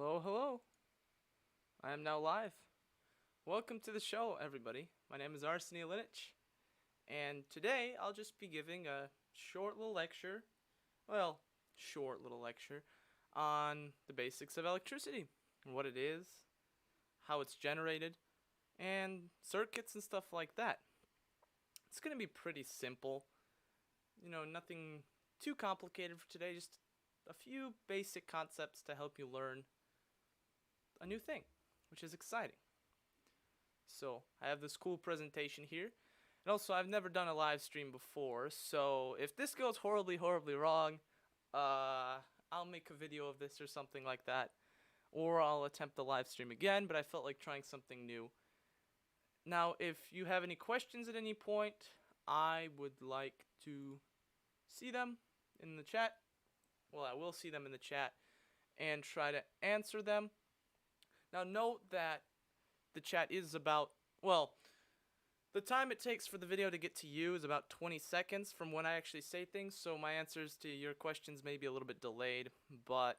Hello, hello. I am now live. Welcome to the show, everybody. My name is Arseny Linich, and today I'll just be giving a short little lecture, well, short little lecture, on the basics of electricity, and what it is, how it's generated, and circuits and stuff like that. It's going to be pretty simple, nothing too complicated for today, just a few basic concepts to help you learn a new thing, which is exciting. So I have this cool presentation here. And also, I've never done a live stream before, so if this goes horribly, horribly wrong, I'll make a video of this or something like that. Or I'll attempt the live stream again, but I felt like trying something new. Now, if you have any questions at any point, I would like to see them in the chat. Well, I will see them in the chat and try to answer them. Now, note that the chat is about, well, the time it takes for the video to get to you is about 20 seconds from when I actually say things, so my answers to your questions may be a little bit delayed, but,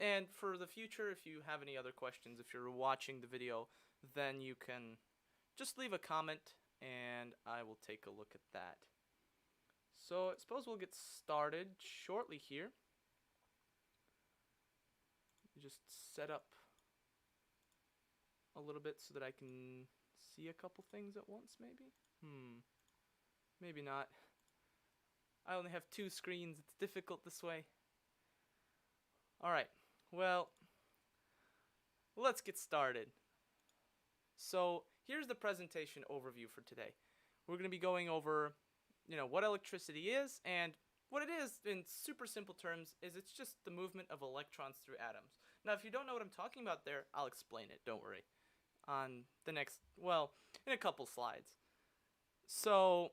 And for the future, if you have any other questions, if you're watching the video, then you can just leave a comment, and I will take a look at that. So I suppose we'll get started shortly here. Just set up a little bit so that I can see a couple things at once, maybe? Maybe not. I only have two screens. It's difficult this way. Alright, well, let's get started. So, here's the presentation overview for today. We're going to be going over, what electricity is, and what it is, in super simple terms, is it's just the movement of electrons through atoms. Now, if you don't know what I'm talking about there, I'll explain it, don't worry. On the next, in a couple slides. So,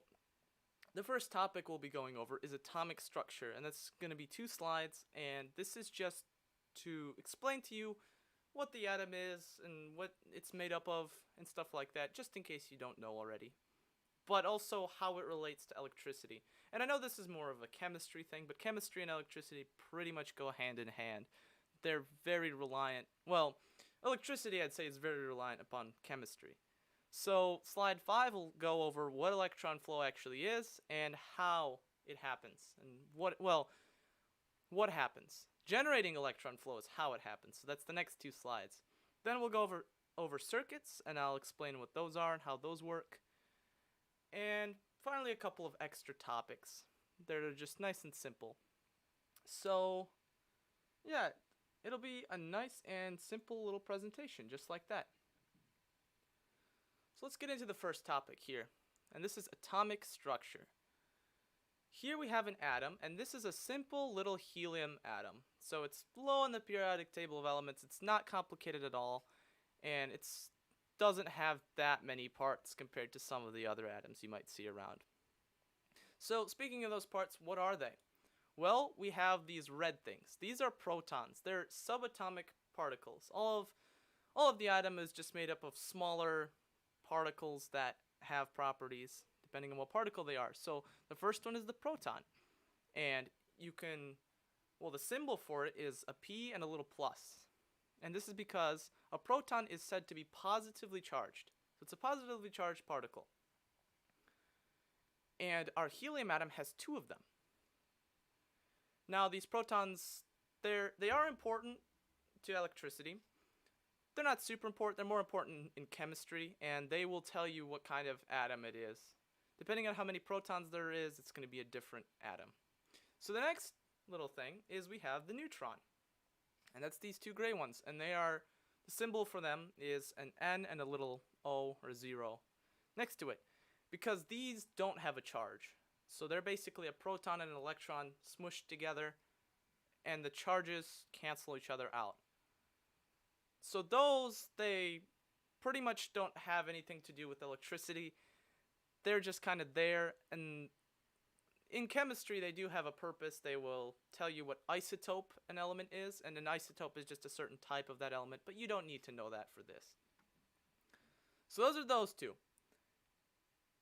the first topic we'll be going over is atomic structure, and that's going to be 2 slides, and this is just to explain to you what the atom is and what it's made up of and stuff like that, just in case you don't know already. But also how it relates to electricity. And I know this is more of a chemistry thing, but chemistry and electricity pretty much go hand in hand. They're very reliant, electricity, I'd say, is very reliant upon chemistry. So, slide 5 will go over what electron flow actually is and how it happens. And what happens. Generating electron flow is how it happens. So that's the next 2 slides. Then we'll go over circuits, and I'll explain what those are and how those work. And finally, a couple of extra topics. They're just nice and simple. So, yeah, it'll be a nice and simple little presentation, just like that. So let's get into the first topic here, and this is atomic structure. Here we have an atom, and this is a simple little helium atom. So it's low on the periodic table of elements, it's not complicated at all, and it doesn't have that many parts compared to some of the other atoms you might see around. So speaking of those parts, what are they? Well, we have these red things. These are protons. They're subatomic particles. All of the atom is just made up of smaller particles that have properties depending on what particle they are. So the first one is the proton. And the symbol for it is a P and a little plus. And this is because a proton is said to be positively charged. So it's a positively charged particle. And our helium atom has 2 of them. Now these protons, they are important to electricity. They're not super important, they're more important in chemistry, and they will tell you what kind of atom it is. Depending on how many protons there is, it's going to be a different atom. So the next little thing is we have the neutron. And that's these 2 gray ones, and the symbol for them is an N and a little O or 0 next to it, because these don't have a charge. So they're basically a proton and an electron smushed together, and the charges cancel each other out. So those, they pretty much don't have anything to do with electricity. They're just kind of there, and in chemistry they do have a purpose. They will tell you what isotope an element is, and an isotope is just a certain type of that element, but you don't need to know that for this. So those are those 2.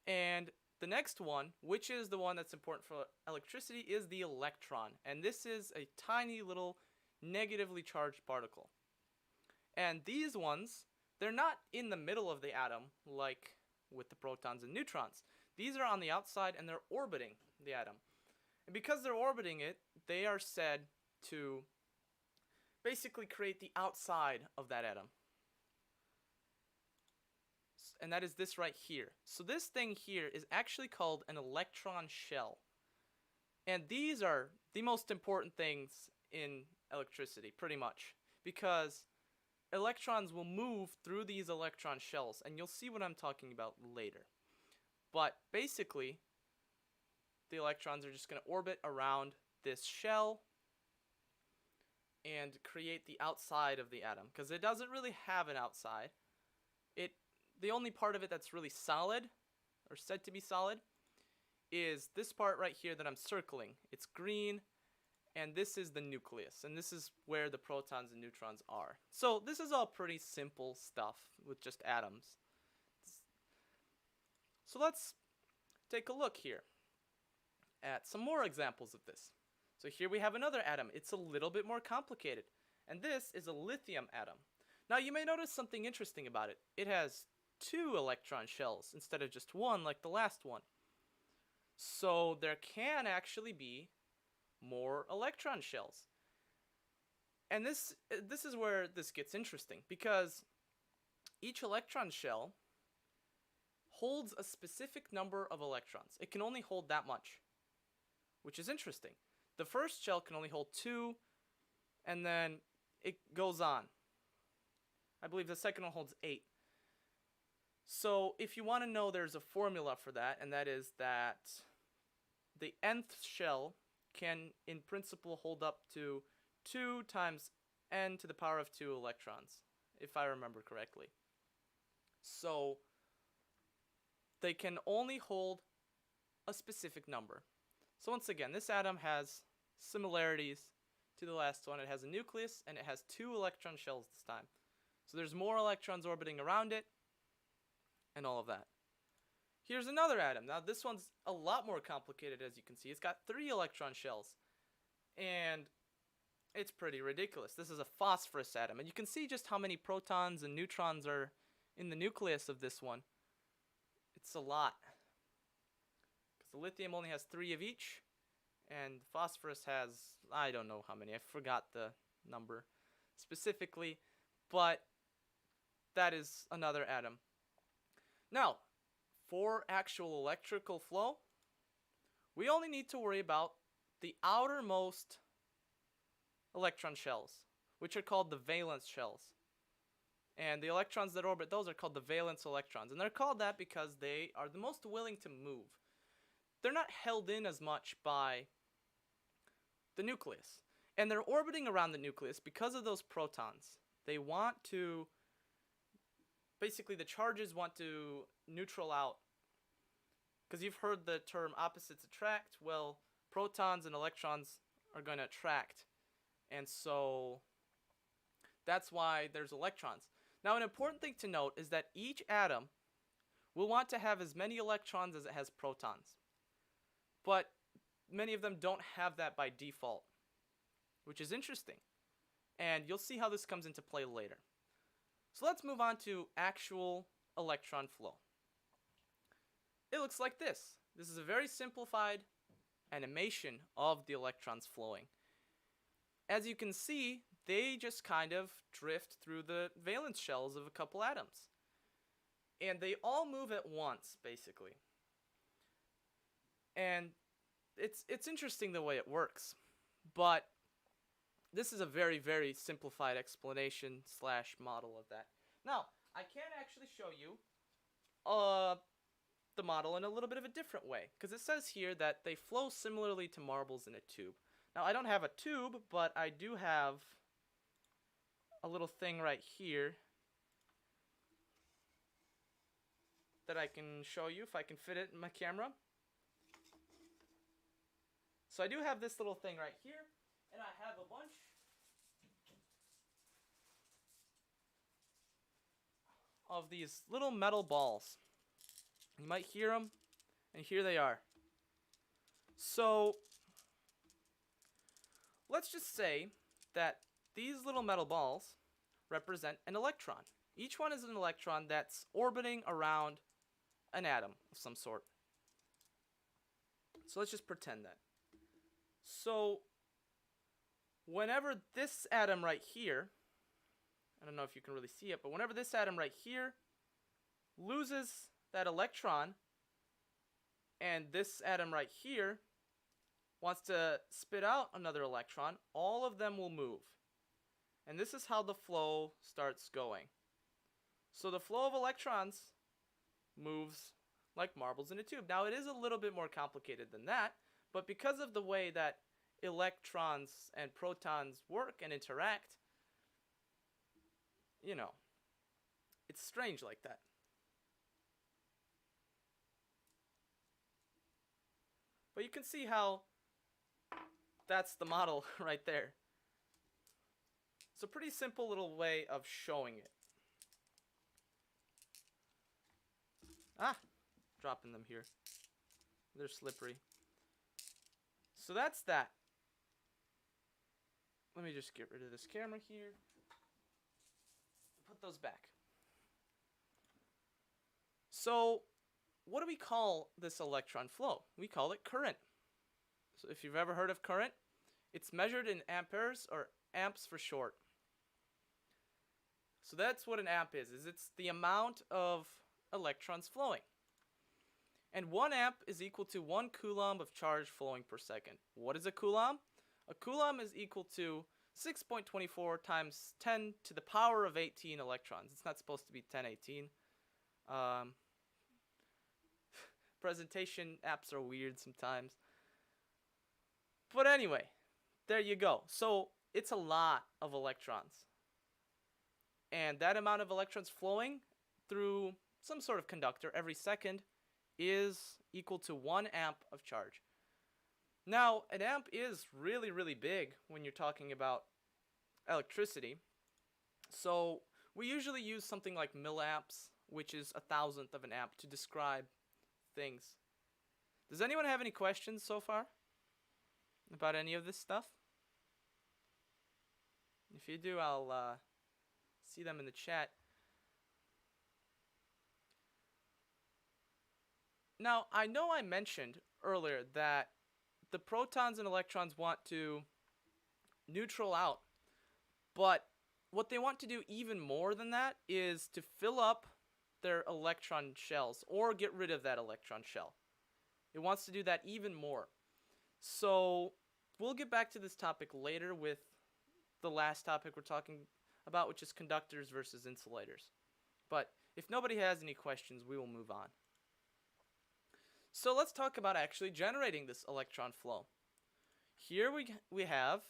And the next one, which is the one that's important for electricity, is the electron. And this is a tiny little negatively charged particle. And these ones, they're not in the middle of the atom like with the protons and neutrons. These are on the outside and they're orbiting the atom. And because they're orbiting it, they are said to basically create the outside of that atom. And that is this right here. So this thing here is actually called an electron shell. And these are the most important things in electricity, pretty much. Because electrons will move through these electron shells. And you'll see what I'm talking about later. But basically, the electrons are just going to orbit around this shell and create the outside of the atom. Because it doesn't really have an outside. The only part of it that's really solid, or said to be solid, is this part right here that I'm circling. It's green, and this is the nucleus, and this is where the protons and neutrons are. So this is all pretty simple stuff with just atoms. So let's take a look here at some more examples of this. So here we have another atom. It's a little bit more complicated, and this is a lithium atom. Now you may notice something interesting about it. It has 2 electron shells instead of just 1 like the last one. So there can actually be more electron shells. And this is where this gets interesting, because each electron shell holds a specific number of electrons. It can only hold that much, which is interesting. The first shell can only hold 2, and then it goes on. I believe the second one holds 8. So if you want to know, there's a formula for that, and that is that the nth shell can, in principle, hold up to 2 times n to the power of 2 electrons, if I remember correctly. So they can only hold a specific number. So once again, this atom has similarities to the last one. It has a nucleus, and it has 2 electron shells this time. So there's more electrons orbiting around it, and all of that. Here's another atom. Now this one's a lot more complicated, as you can see. It's got 3 electron shells, and it's pretty ridiculous. This is a phosphorus atom, and you can see just how many protons and neutrons are in the nucleus of this one. It's a lot, because the lithium only has 3 of each, and phosphorus has, I don't know how many. I forgot the number specifically, but that is another atom. Now, for actual electrical flow, we only need to worry about the outermost electron shells, which are called the valence shells. And the electrons that orbit those are called the valence electrons. And they're called that because they are the most willing to move. They're not held in as much by the nucleus. And they're orbiting around the nucleus because of those protons. They want to, basically the charges want to neutral out. Because you've heard the term opposites attract. Well, protons and electrons are going to attract. And so that's why there's electrons. Now, an important thing to note is that each atom will want to have as many electrons as it has protons. But many of them don't have that by default, which is interesting. And you'll see how this comes into play later. So let's move on to actual electron flow. It looks like this. This is a very simplified animation of the electrons flowing. As you can see, they just kind of drift through the valence shells of a couple atoms. And they all move at once, basically. And it's interesting the way it works. But this is a very, very simplified explanation / model of that. Now, I can actually show you the model in a little bit of a different way. Because it says here that they flow similarly to marbles in a tube. Now, I don't have a tube, but I do have a little thing right here that I can show you if I can fit it in my camera. So I do have this little thing right here, and I have a bunch of these little metal balls. You might hear them, and here they are. So let's just say that these little metal balls represent an electron. Each one is an electron that's orbiting around an atom of some sort. So let's just pretend that. So whenever this atom right here, I don't know if you can really see it, but whenever this atom right here loses that electron, and this atom right here wants to spit out another electron, all of them will move. And this is how the flow starts going. So the flow of electrons moves like marbles in a tube. Now it is a little bit more complicated than that, but because of the way that electrons and protons work and interact, you know, it's strange like that. But you can see how that's the model right there. It's a pretty simple little way of showing it. Dropping them here. They're slippery. So that's that. Let me just get rid of this camera here. Put those back. So what do we call this electron flow? We call it current. So if you've ever heard of current, it's measured in amperes, or amps for short. So that's what an amp is it's the amount of electrons flowing. And 1 amp is equal to 1 coulomb of charge flowing per second. What is a coulomb? A coulomb is equal to 6.24 times 10 to the power of 18 electrons. It's not supposed to be 1018. Presentation apps are weird sometimes. But anyway, there you go. So it's a lot of electrons. And that amount of electrons flowing through some sort of conductor every second is equal to 1 amp of charge. Now, an amp is really, really big when you're talking about electricity. So we usually use something like milliamps, which is 1,000th of an amp, to describe things. Does anyone have any questions so far about any of this stuff? If you do, I'll see them in the chat. Now, I know I mentioned earlier that the protons and electrons want to neutral out, but what they want to do even more than that is to fill up their electron shells or get rid of that electron shell. It wants to do that even more. So we'll get back to this topic later with the last topic we're talking about, which is conductors versus insulators. But if nobody has any questions, we will move on. So let's talk about actually generating this electron flow. Here we have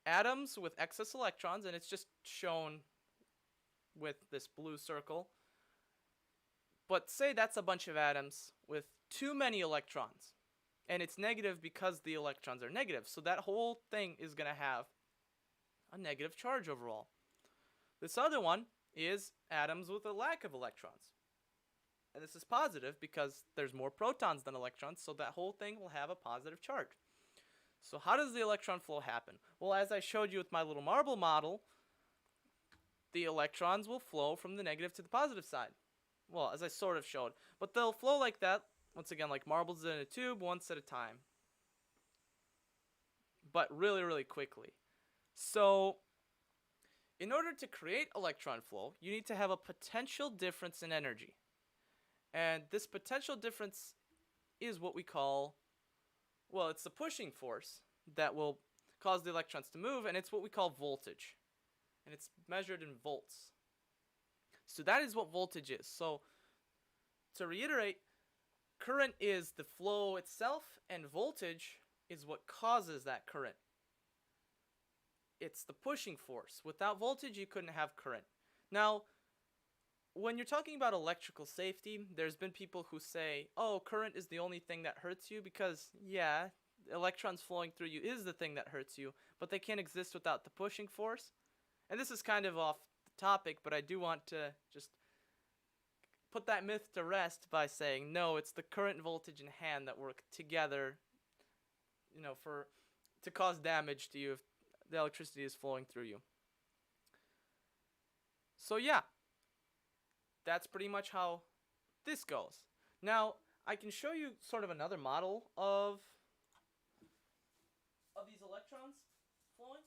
atoms with excess electrons, and it's just shown with this blue circle. But say that's a bunch of atoms with too many electrons, and it's negative because the electrons are negative. So that whole thing is going to have a negative charge overall. This other one is atoms with a lack of electrons. And this is positive because there's more protons than electrons, so that whole thing will have a positive charge. So how does the electron flow happen? Well, as I showed you with my little marble model, the electrons will flow from the negative to the positive side. Well, as I sort of showed. But they'll flow like that, once again, like marbles in a tube, once at a time. But really, really quickly. So in order to create electron flow, you need to have a potential difference in energy. And this potential difference is what we call, well, it's the pushing force that will cause the electrons to move, and it's what we call voltage. And it's measured in volts. So that is what voltage is. So to reiterate, current is the flow itself, and voltage is what causes that current. It's the pushing force. Without voltage, you couldn't have current. Now, when you're talking about electrical safety, there's been people who say, oh, current is the only thing that hurts you because, yeah, electrons flowing through you is the thing that hurts you, but they can't exist without the pushing force. And this is kind of off the topic, but I do want to just put that myth to rest by saying, no, it's the current, voltage, and hand that work together, you know, to cause damage to you the electricity is flowing through you. So yeah, that's pretty much how this goes. Now, I can show you sort of another model of these electrons flowing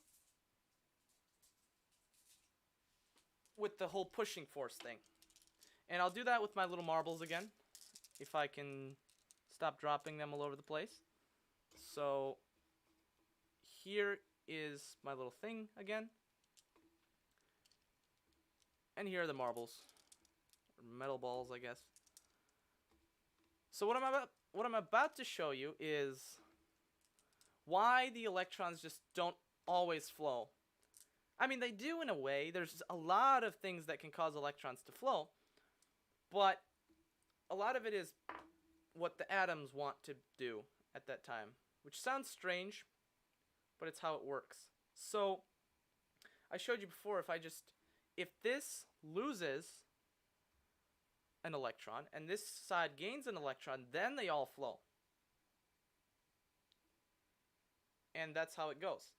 with the whole pushing force thing. And I'll do that with my little marbles again, if I can stop dropping them all over the place. So here is my little thing again. And here are the marbles, or metal balls, I guess. So what I'm about to show you is why the electrons just don't always flow. I mean, they do in a way. There's a lot of things that can cause electrons to flow, but a lot of it is what the atoms want to do at that time, which sounds strange, but it's how it works. So I showed you before, if this loses an electron and this side gains an electron, then they all flow. And that's how it goes.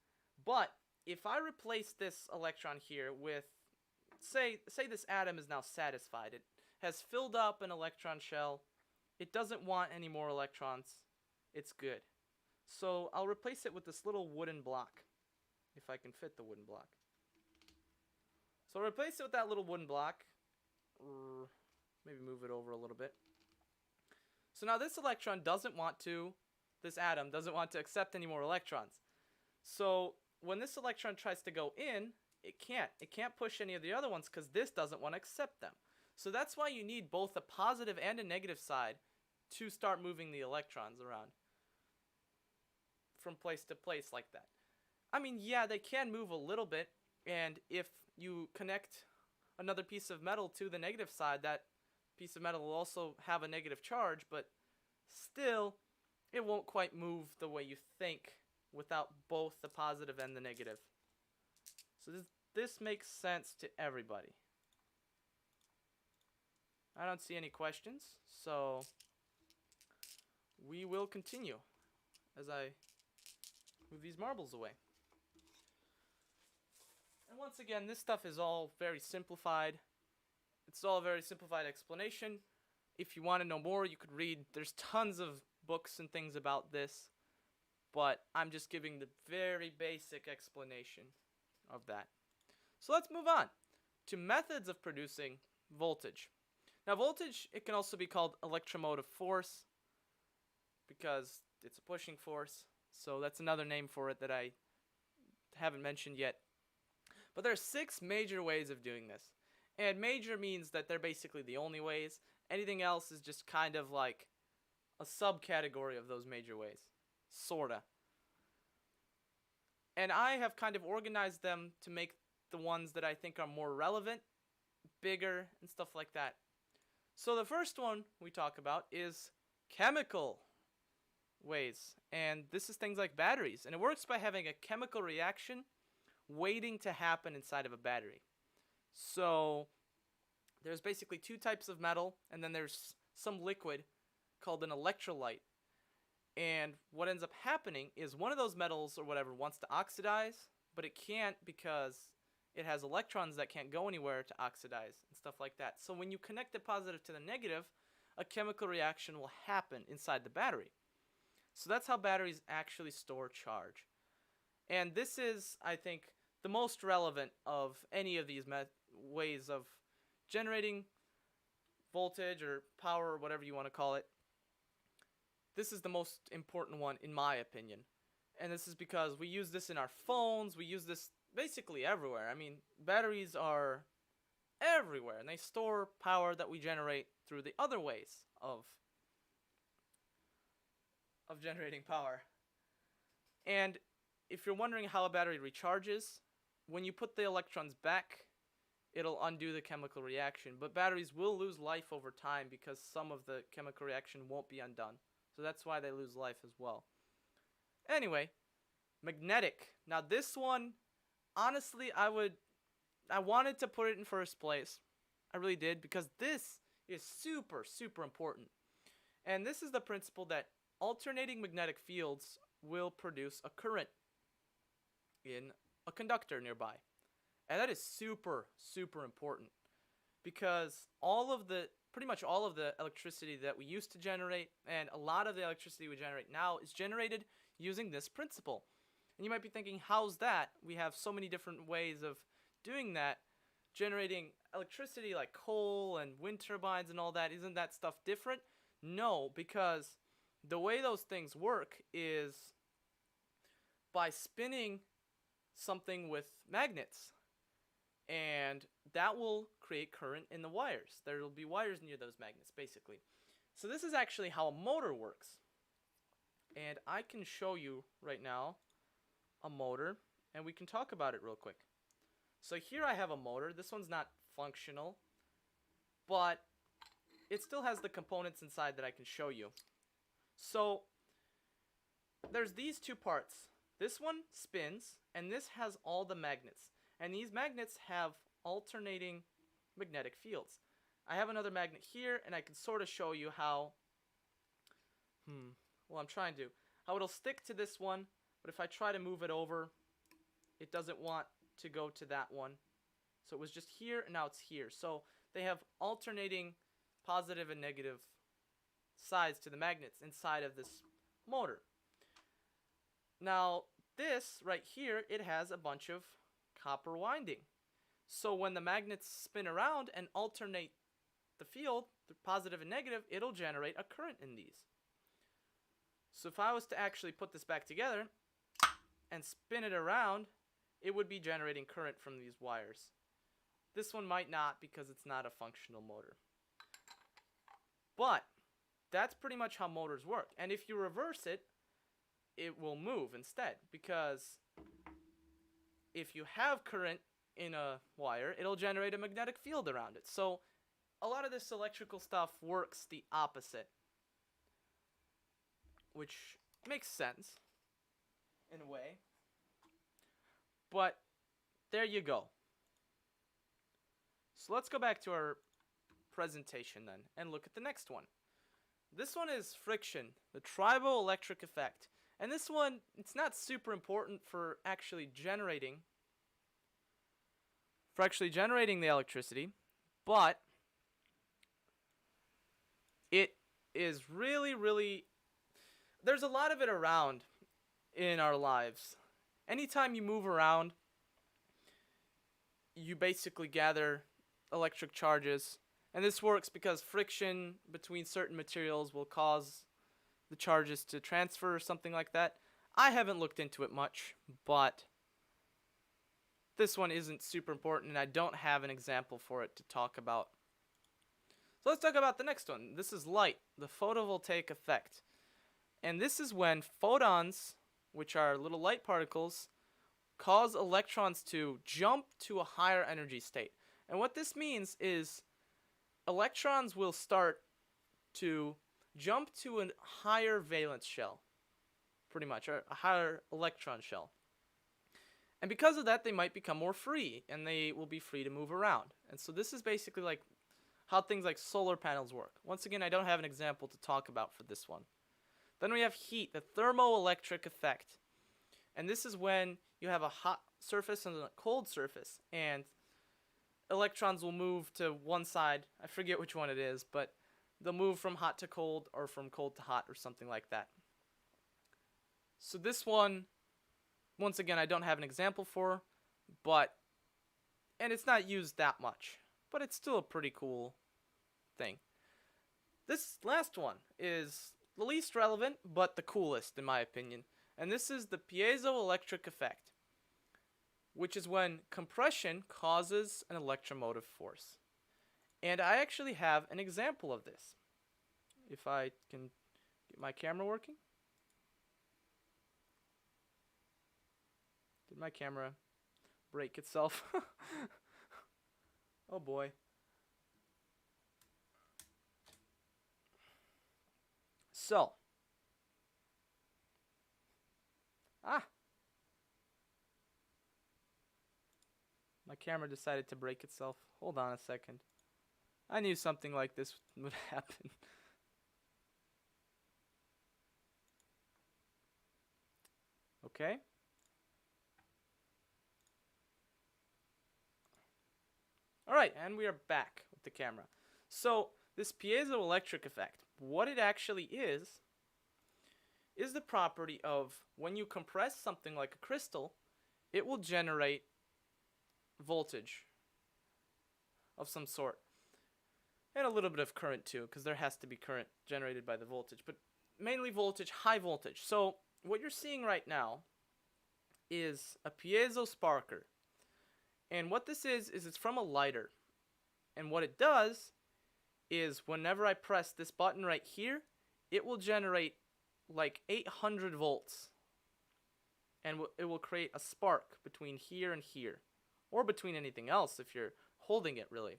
But if I replace this electron here with, say this atom is now satisfied. It has filled up an electron shell. It doesn't want any more electrons. It's good. So I'll replace it with this little wooden block, if I can fit the wooden block. So I'll replace it with that little wooden block. Maybe move it over a little bit. So now this this atom doesn't want to accept any more electrons. So when this electron tries to go in, it can't. It can't push any of the other ones because this doesn't want to accept them. So that's why you need both a positive and a negative side to start moving the electrons around from place to place like that. I mean, yeah, they can move a little bit, and if you connect another piece of metal to the negative side, that piece of metal will also have a negative charge, but still, it won't quite move the way you think without both the positive and the negative. So this makes sense to everybody. I don't see any questions, so we will continue as I move these marbles away. And once again, this stuff is all very simplified. It's all a very simplified explanation. If you want to know more, you could read. There's tons of books and things about this, but I'm just giving the very basic explanation of that. So let's move on to methods of producing voltage. Now voltage, it can also be called electromotive force because it's a pushing force. So that's another name for it that I haven't mentioned yet. But there are 6 major ways of doing this. And major means that they're basically the only ways. Anything else is just kind of like a subcategory of those major ways. Sorta. And I have kind of organized them to make the ones that I think are more relevant, bigger, and stuff like that. So the first one we talk about is chemical ways. And this is things like batteries. And it works by having a chemical reaction waiting to happen inside of a battery. So there's basically 2 types of metal, and then there's some liquid called an electrolyte. And what ends up happening is one of those metals or whatever wants to oxidize, but it can't because it has electrons that can't go anywhere to oxidize and stuff like that. So when you connect the positive to the negative, a chemical reaction will happen inside the battery. So that's how batteries actually store charge. And this is, I think, the most relevant of any of these ways of generating voltage or power or whatever you want to call it. This is the most important one in my opinion. And this is because we use this in our phones, we use this basically everywhere. I mean, batteries are everywhere and they store power that we generate through the other ways of generating power. And if you're wondering how a battery recharges, when you put the electrons back, it'll undo the chemical reaction. But batteries will lose life over time because some of the chemical reaction won't be undone. So that's why they lose life as well. Anyway, magnetic. Now this one, honestly, I wanted to put it in first place. I really did, because this is super, super important. And this is the principle that alternating magnetic fields will produce a current in a conductor nearby. And that is super, super important because pretty much all of the electricity that we used to generate and a lot of the electricity we generate now is generated using this principle. And you might be thinking, how's that? We have so many different ways of doing that. Generating electricity like coal and wind turbines and all that, isn't that stuff different? No, because the way those things work is by spinning something with magnets. And that will create current in the wires. There will be wires near those magnets, basically. So this is actually how a motor works. And I can show you right now a motor, and we can talk about it real quick. So here I have a motor. This one's not functional, but it still has the components inside that I can show you. So there's these two parts. This one spins, and this has all the magnets. And these magnets have alternating magnetic fields. I have another magnet here, and I can sort of show you how, how it'll stick to this one, but if I try to move it over, it doesn't want to go to that one. So it was just here, and now it's here. So they have alternating positive and negative sides to the magnets inside of this motor. Now, this right here, it has a bunch of copper winding. So when the magnets spin around and alternate the field, the positive and negative, it'll generate a current in these. So if I was to actually put this back together and spin it around, it would be generating current from these wires. This one might not because it's not a functional motor. But that's pretty much how motors work. And if you reverse it, it will move instead, because if you have current in a wire, it'll generate a magnetic field around it. So a lot of this electrical stuff works the opposite, which makes sense in a way. But there you go. So let's go back to our presentation then and look at the next one. This one is friction, the triboelectric effect. And this one, it's not super important for actually generating the electricity, but it is really, there's a lot of it around in our lives. Anytime you move around, you basically gather electric charges, and this works because friction between certain materials will cause the charges to transfer or something like that. I haven't looked into it much, but this one isn't super important, and I don't have an example for it to talk about. So let's talk about the next one. This is light, the photovoltaic effect. And this is when photons, which are little light particles, cause electrons to jump to a higher energy state. And what this means is electrons will start to jump to a higher valence shell, pretty much, or a higher electron shell. And because of that, they might become more free, and they will be free to move around. And so this is basically like how things like solar panels work. Once again, I don't have an example to talk about for this one. Then we have heat, the thermoelectric effect. And this is when you have a hot surface and a cold surface, and electrons will move to one side. I forget which one it is, but they'll move from hot to cold or from cold to hot or something like that. So this one, once again, I don't have an example for, and it's not used that much, but it's still a pretty cool thing. This last one is the least relevant, but the coolest in my opinion. And this is the piezoelectric effect, which is when compression causes an electromotive force. And I actually have an example of this. If I can get my camera working. Did my camera break itself? Oh boy. So. My camera decided to break itself. Hold on a second. I knew something like this would happen. Okay. Alright, and we are back with the camera. So, this piezoelectric effect, what it actually is the property of when you compress something like a crystal, it will generate voltage of some sort. And a little bit of current too, because there has to be current generated by the voltage. But mainly voltage, high voltage. So, what you're seeing right now is a piezo sparker. And what this is it's from a lighter. And what it does is whenever I press this button right here, it will generate like 800 volts. And it will create a spark between here and here. Or between anything else if you're holding it, really.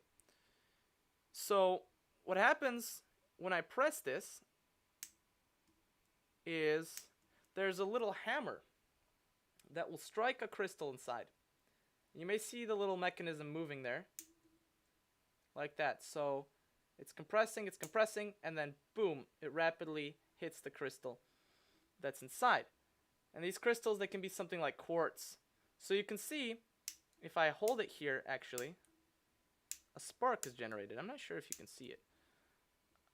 So what happens when I press this is there's a little hammer that will strike a crystal inside. You may see the little mechanism moving there, like that. So it's compressing, and then boom, it rapidly hits the crystal that's inside. And these crystals, they can be something like quartz. So you can see, if I hold it here, actually, a spark is generated. I'm not sure if you can see it.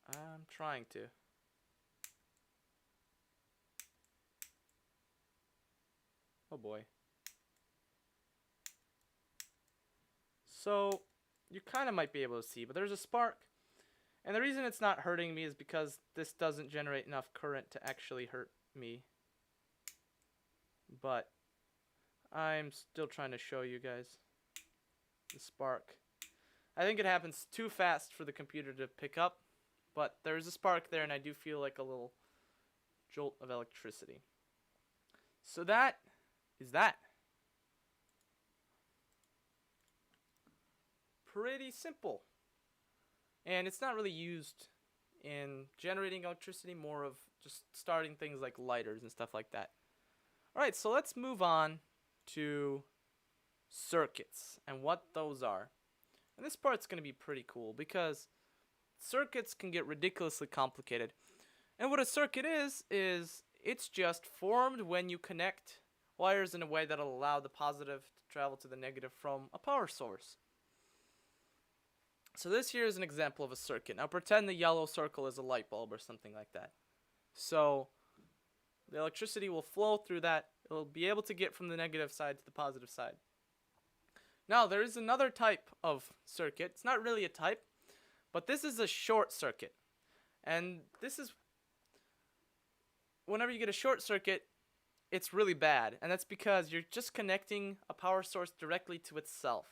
I'm trying to. Oh boy. So, you kind of might be able to see, but there's a spark. And the reason it's not hurting me is because this doesn't generate enough current to actually hurt me. But I'm still trying to show you guys the spark. I think it happens too fast for the computer to pick up, but there's a spark there and I do feel like a little jolt of electricity. So that is that. Pretty simple. And it's not really used in generating electricity, more of just starting things like lighters and stuff like that. Alright, so let's move on to circuits and what those are. And this part's going to be pretty cool because circuits can get ridiculously complicated. And what a circuit is it's just formed when you connect wires in a way that'll allow the positive to travel to the negative from a power source. So this here is an example of a circuit. Now pretend the yellow circle is a light bulb or something like that. So the electricity will flow through that. It'll be able to get from the negative side to the positive side. Now there is another type of circuit. It's not really a type, but this is a short circuit. And this is, whenever you get a short circuit, it's really bad. And that's because you're just connecting a power source directly to itself.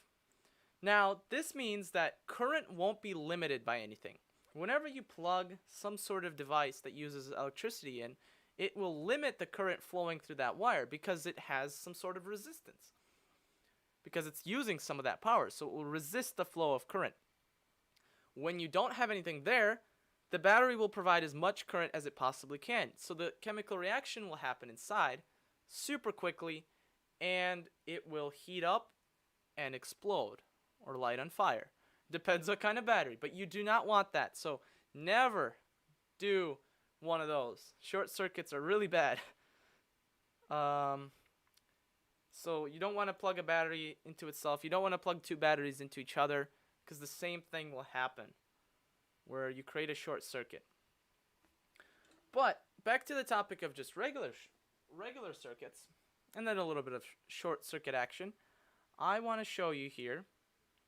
Now, this means that current won't be limited by anything. Whenever you plug some sort of device that uses electricity in, it will limit the current flowing through that wire because it has some sort of resistance. Because it's using some of that power, so it will resist the flow of current. When you don't have anything there, the battery will provide as much current as it possibly can. So the chemical reaction will happen inside super quickly, and it will heat up and explode or light on fire. Depends what kind of battery, but you do not want that. So never do one of those. Short circuits are really bad. So you don't want to plug a battery into itself. You don't want to plug two batteries into each other because the same thing will happen where you create a short circuit. But back to the topic of just regular circuits and then a little bit of short circuit action. I want to show you here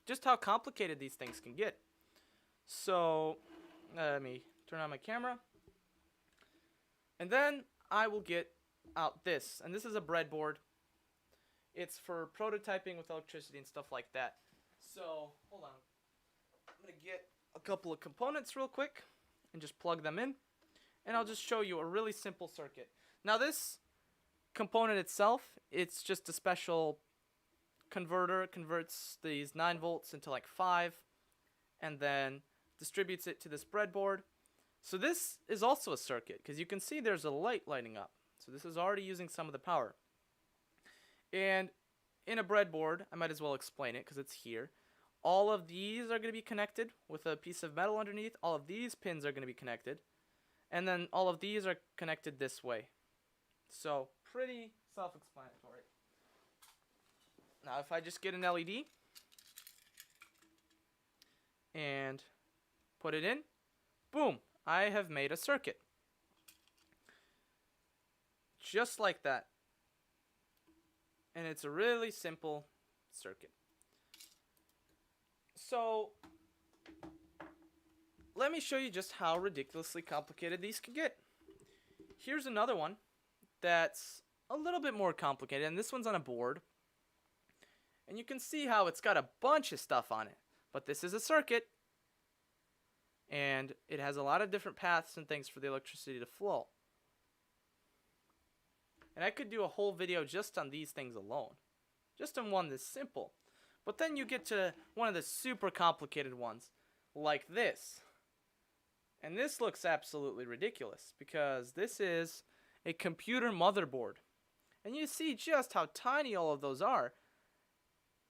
just how complicated these things can get. So let me turn on my camera. And then I will get out this. And this is a breadboard. It's for prototyping with electricity and stuff like that. So, hold on. I'm going to get a couple of components real quick and just plug them in. And I'll just show you a really simple circuit. Now this component itself, it's just a special converter. It converts these 9 volts into like 5 and then distributes it to this breadboard. So this is also a circuit because you can see there's a light lighting up. So this is already using some of the power. And in a breadboard, I might as well explain it because it's here. All of these are going to be connected with a piece of metal underneath. All of these pins are going to be connected. And then all of these are connected this way. So pretty self-explanatory. Now if I just get an LED, and put it in. Boom, I have made a circuit. Just like that. And it's a really simple circuit. So let me show you just how ridiculously complicated these can get. Here's another one that's a little bit more complicated, and this one's on a board. And you can see how it's got a bunch of stuff on it. But this is a circuit, and it has a lot of different paths and things for the electricity to flow. And I could do a whole video just on these things alone. Just on one that's simple. But then you get to one of the super complicated ones, like this. And this looks absolutely ridiculous, because this is a computer motherboard. And you see just how tiny all of those are.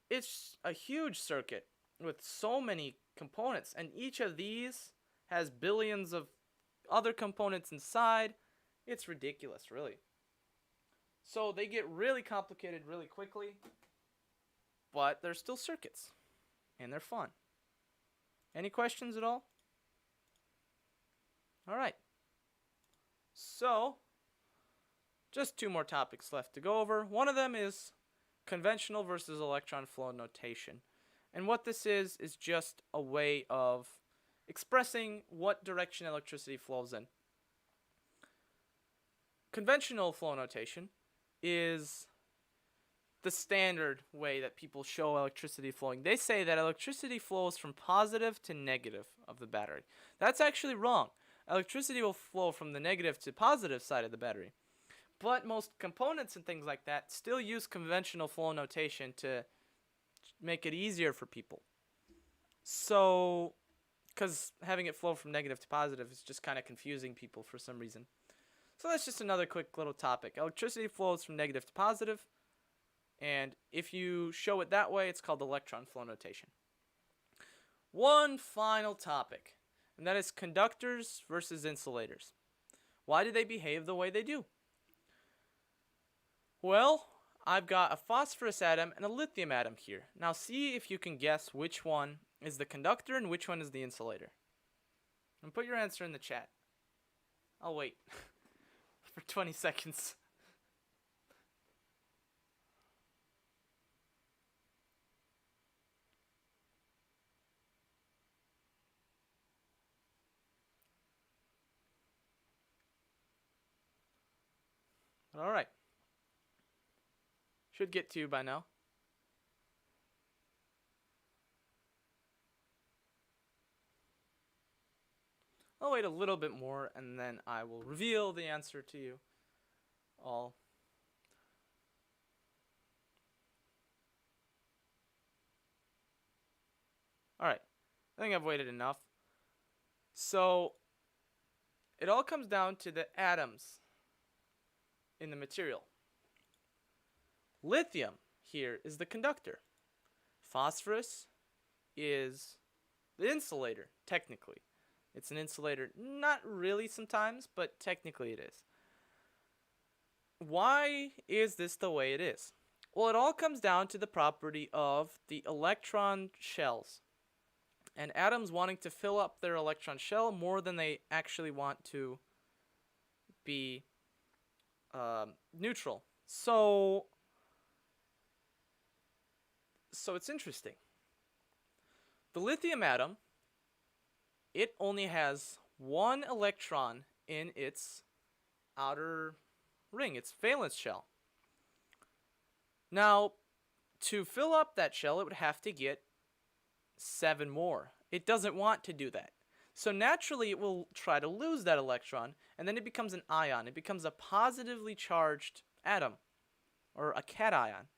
It's a huge circuit with so many components, and each of these has billions of other components inside. It's ridiculous, really. So they get really complicated really quickly, but they're still circuits, and they're fun. Any questions at all? All right. So, just two more topics left to go over. One of them is conventional versus electron flow notation. And what this is just a way of expressing what direction electricity flows in. Conventional flow notation is the standard way that people show electricity flowing. They say that electricity flows from positive to negative of the battery. That's actually wrong. Electricity will flow from the negative to positive side of the battery. But most components and things like that still use conventional flow notation to make it easier for people. So, because having it flow from negative to positive is just kind of confusing people for some reason. So that's just another quick little topic. Electricity flows from negative to positive, and if you show it that way, it's called electron flow notation. One final topic, and that is conductors versus insulators. Why do they behave the way they do? Well, I've got a phosphorus atom and a lithium atom here. Now see if you can guess which one is the conductor and which one is the insulator. And put your answer in the chat. I'll wait for 20 seconds. All right. Should get to you by now. I'll wait a little bit more and then I will reveal the answer to you all. Alright, I think I've waited enough. So, it all comes down to the atoms in the material. Lithium here is the conductor. Phosphorus is the insulator, technically. It's an insulator, not really sometimes, but technically it is. Why is this the way it is? Well, it all comes down to the property of the electron shells. And atoms wanting to fill up their electron shell more than they actually want to be neutral. So it's interesting. The lithium atom, it only has one electron in its outer ring, its valence shell. Now, to fill up that shell, it would have to get 7 more. It doesn't want to do that. So naturally, it will try to lose that electron, and then it becomes an ion. It becomes a positively charged atom, or a cation.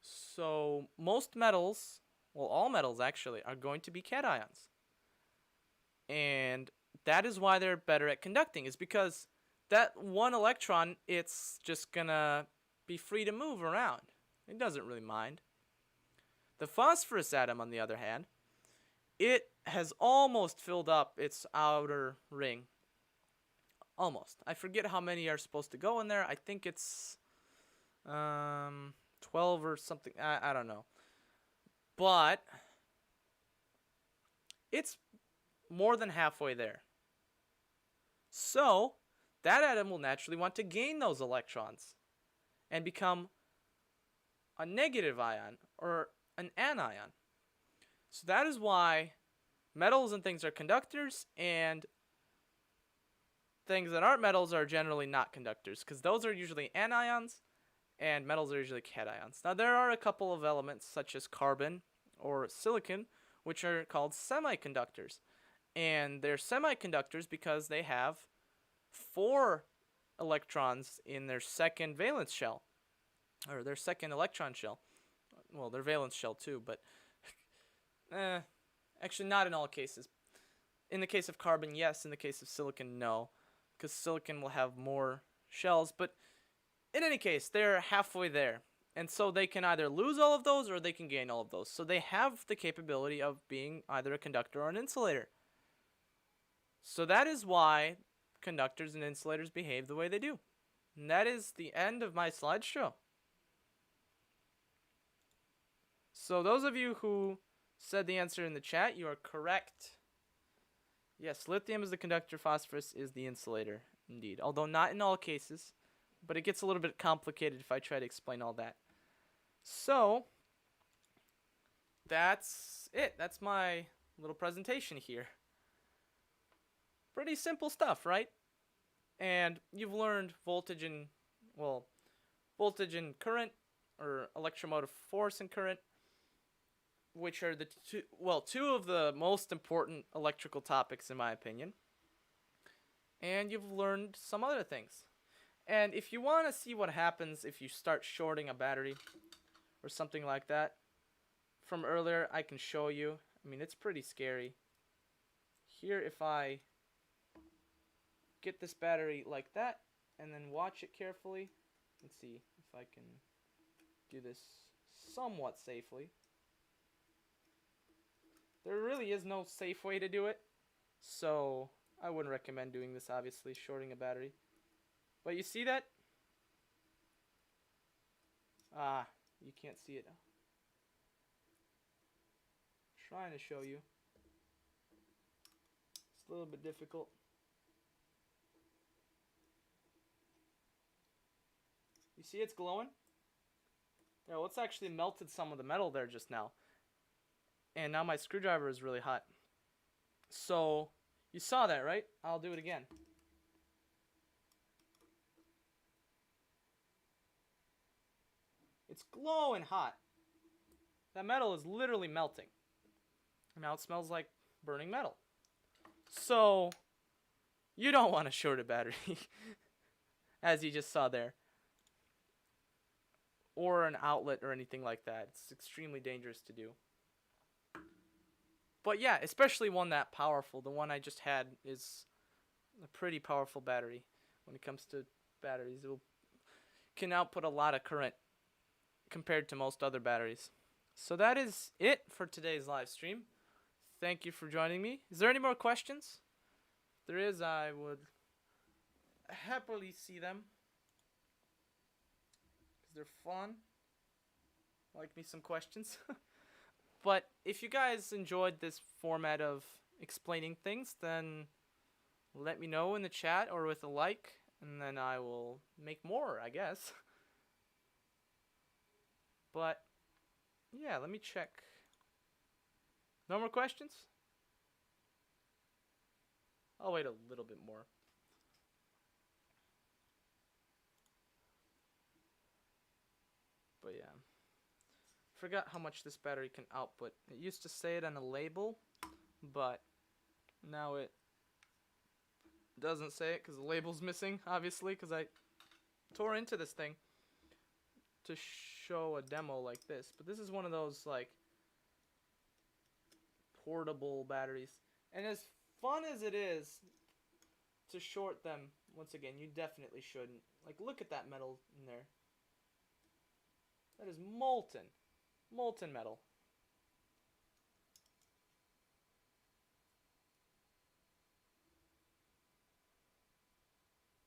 So most metals, well, all metals actually, are going to be cations. And that is why they're better at conducting, is because that one electron, it's just gonna be free to move around. It doesn't really mind. The phosphorus atom, on the other hand, it has almost filled up its outer ring. Almost. I forget how many are supposed to go in there. I think it's 12 or something. I don't know. But it's more than halfway there. So, that atom will naturally want to gain those electrons and become a negative ion or an anion. So that is why metals and things are conductors and things that aren't metals are generally not conductors, because those are usually anions and metals are usually cations. Now there are a couple of elements such as carbon or silicon which are called semiconductors, and they're semiconductors because they have 4 electrons in their second valence shell, or their second electron shell. Well, their valence shell too, but actually not in all cases. In the case of carbon, yes. In the case of silicon, no, because silicon will have more shells. But in any case, they're halfway there, and so they can either lose all of those or they can gain all of those. So they have the capability of being either a conductor or an insulator. So that is why conductors and insulators behave the way they do. And that is the end of my slideshow. So those of you who said the answer in the chat, you are correct. Yes, lithium is the conductor, phosphorus is the insulator, indeed. Although not in all cases, but it gets a little bit complicated if I try to explain all that. So, that's it. That's my little presentation here. Pretty simple stuff, right? And you've learned voltage and current, or electromotive force and current, which are the two of the most important electrical topics in my opinion. And you've learned some other things. And if you want to see what happens if you start shorting a battery or something like that from earlier, I can show you. I mean, it's pretty scary. Here, if I get this battery like that and then watch it carefully, let's see if I can do this somewhat safely. There really is no safe way to do it, so I wouldn't recommend doing this, obviously, shorting a battery. But you see that? Ah, you can't see it. Trying to show you. It's a little bit difficult. You see it's glowing? Yeah, well, it's actually melted some of the metal there just now. And now my screwdriver is really hot. So, you saw that, right? I'll do it again. It's glowing hot. That metal is literally melting. Now it smells like burning metal. So, you don't want to short a battery, as you just saw there. Or an outlet or anything like that. It's extremely dangerous to do. But yeah, especially one that powerful. The one I just had is a pretty powerful battery. When it comes to batteries, it can output a lot of current compared to most other batteries. So that is it for today's live stream. Thank you for joining me. Is there any more questions? If there is, I would happily see them, because they're fun. Like me some questions. But if you guys enjoyed this format of explaining things, then let me know in the chat or with a like, and then I will make more, I guess. But yeah, let me check. No more questions? I'll wait a little bit more. But yeah. Forgot how much this battery can output. It used to say it on a label, but now it doesn't say it because the label's missing, obviously, because I tore into this thing to show a demo like this. But this is one of those like portable batteries, and as fun as it is to short them, once again, you definitely shouldn't. Like, look at that metal in there. That is molten metal.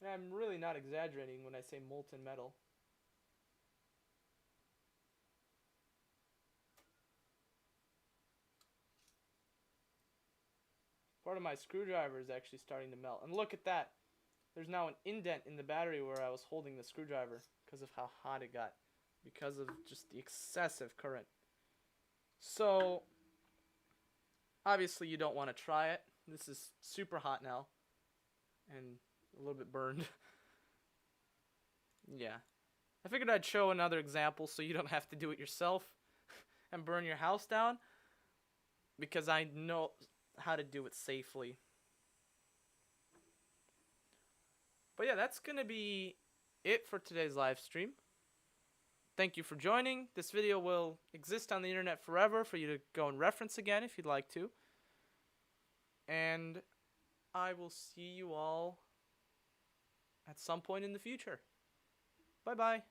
And I'm really not exaggerating when I say molten metal. Part of my screwdriver is actually starting to melt. And look at that. There's now an indent in the battery where I was holding the screwdriver because of how hot it got. Because of just the excessive current. So, obviously you don't want to try it. This is super hot now. And a little bit burned. Yeah. I figured I'd show another example so you don't have to do it yourself and burn your house down. Because I know how to do it safely. But yeah, that's going to be it for today's live stream. Thank you for joining. This video will exist on the internet forever for you to go and reference again if you'd like to. And I will see you all at some point in the future. Bye-bye.